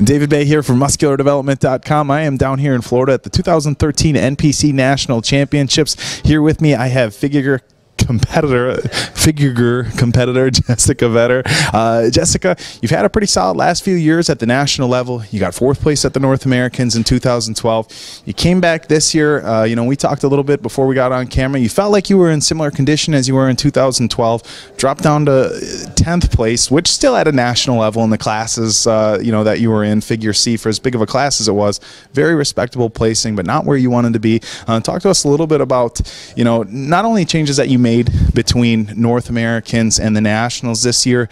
David Baye here from MuscularDevelopment.com. I am down here in Florida at the 2013 NPC National Championships. Here with me, I have figure competitor Jessica Vetter. Jessica, you've had a pretty solid last few years at the national level. You got 4th place at the North Americans in 2012. You came back this year. You know, we talked a little bit before we got on camera. You felt like you were in similar condition as you were in 2012. Dropped down to 10th place, which still at a national level in the classes you know, that you were in. Figure C, for as big of a class as it was, very respectable placing, but not where you wanted to be. Talk to us a little bit about, you know, not only changes that you made between North Americans and the Nationals this year.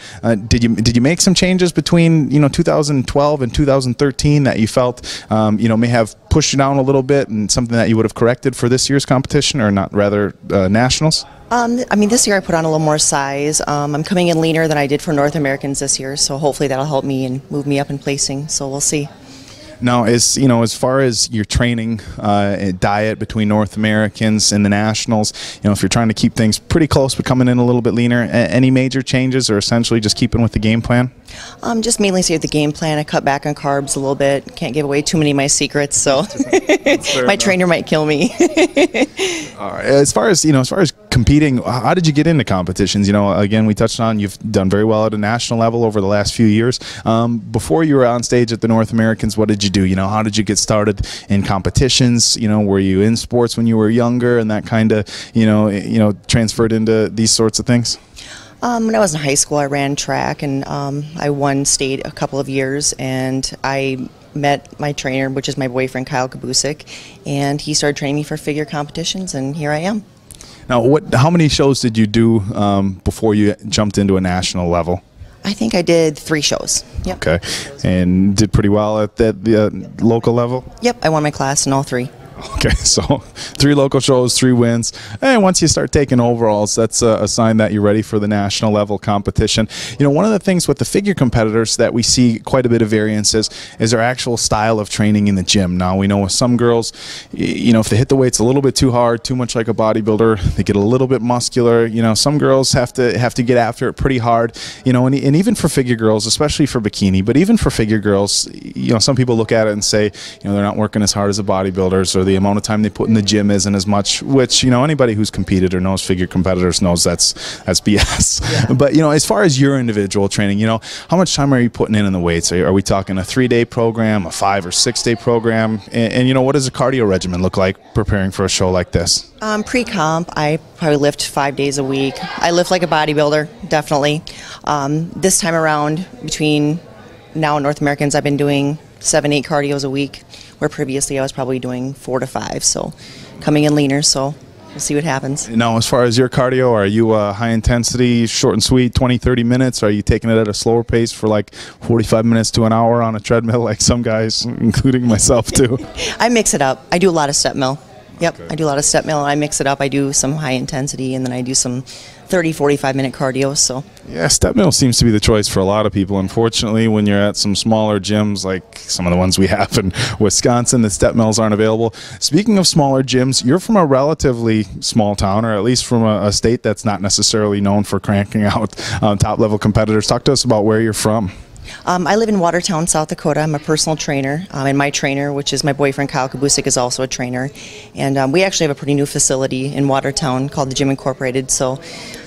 Did you make some changes between, you know, 2012 and 2013 that you felt you know, may have pushed you down a little bit, and something that you would have corrected for this year's competition, or not, rather Nationals? I mean, this year I put on a little more size. I'm coming in leaner than I did for North Americans this year, so hopefully that'll help me and move me up in placing. So we'll see. Now, you know, as far as your training diet between North Americans and the Nationals, you know, if you're trying to keep things pretty close but coming in a little bit leaner, any major changes, or essentially just keeping with the game plan? Just mainly stay with the game plan. I cut back on carbs a little bit. Can't give away too many of my secrets, so my trainer might kill me. All right. As far as, you know, as far as competing, how did you get into competitions? You know, again, we touched on you've done very well at a national level over the last few years. Before you were on stage at the North Americans, what did you do? You know, how did you get started in competitions? You know, were you in sports when you were younger, and that kind of, you know, transferred into these sorts of things? When I was in high school, I ran track, and I won state a couple of years, and I met my trainer, which is my boyfriend, Kyle Kabusik, and he started training me for figure competitions, and here I am. Now, how many shows did you do before you jumped into a national level? I think I did 3 shows. Yep. Okay, and did pretty well at the local level? Yep, I won my class in all 3. Okay, so 3 local shows, 3 wins, and once you start taking overalls, that's a sign that you're ready for the national level competition. You know, one of the things with the figure competitors that we see quite a bit of variances is their actual style of training in the gym. Now, we know with some girls, you know, if they hit the weights a little bit too hard, too much like a bodybuilder, they get a little bit muscular. You know, some girls have to get after it pretty hard. You know, and even for figure girls, especially for bikini, but even for figure girls, you know, some people look at it and say, you know, they're not working as hard as the bodybuilders, or the amount of time they put in the gym isn't as much, which, you know, anybody who's competed or knows figure competitors knows that's BS. Yeah. But, you know, as far as your individual training, you know, how much time are you putting in the weights? Are we talking a 3-day program, a 5 or 6-day program? And, you know, what does a cardio regimen look like preparing for a show like this? Pre-comp, I probably lift 5 days a week. I lift like a bodybuilder, definitely. This time around, between now and North Americans, I've been doing 7-8 cardios a week, where previously I was probably doing 4 to 5, so coming in leaner, so we'll see what happens. Now, as far as your cardio, are you high intensity, short and sweet, 20-30 minutes? Are you taking it at a slower pace for like 45 minutes to an hour on a treadmill, like some guys, including myself too? I mix it up. I do a lot of step mill. Yep, okay. I do a lot of step mill, and I mix it up. I do some high intensity, and then I do some 30-45 minute cardio. So yeah, step mill seems to be the choice for a lot of people. Unfortunately, when you're at some smaller gyms like some of the ones we have in Wisconsin, the step mills aren't available. Speaking of smaller gyms, you're from a relatively small town, or at least from a state that's not necessarily known for cranking out top level competitors. Talk to us about where you're from. I live in Watertown, South Dakota. I'm a personal trainer, and my trainer, which is my boyfriend Kyle Kabusik, is also a trainer. And we actually have a pretty new facility in Watertown called the Gym Incorporated. So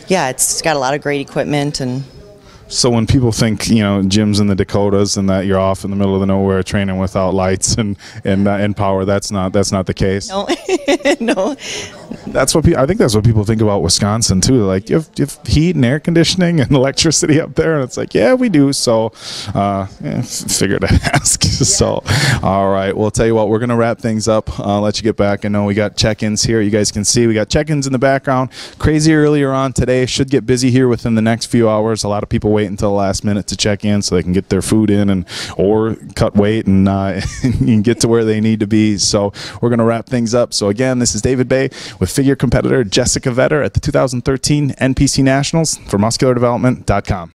yeah, it's got a lot of great equipment. And so when people think, you know, gyms in the Dakotas and that you're off in the middle of the nowhere training without lights and power, that's not the case. No, no. That's what I think that's what people think about Wisconsin too. They're like, you have heat and air conditioning and electricity up there, and it's like, yeah, we do. So yeah, figured I'd ask. Yeah. So all right, well, I'll tell you what, we're gonna wrap things up. I'll let you get back. I know we got check-ins here. You guys can see we got check-ins in the background. Crazy earlier on today. Should get busy here within the next few hours. A lot of people wait until the last minute to check in so they can get their food in and or cut weight and get to where they need to be. So we're gonna wrap things up. So again, this is David Baye with figure competitor Jessica Vetter at the 2013 NPC Nationals for MuscularDevelopment.com.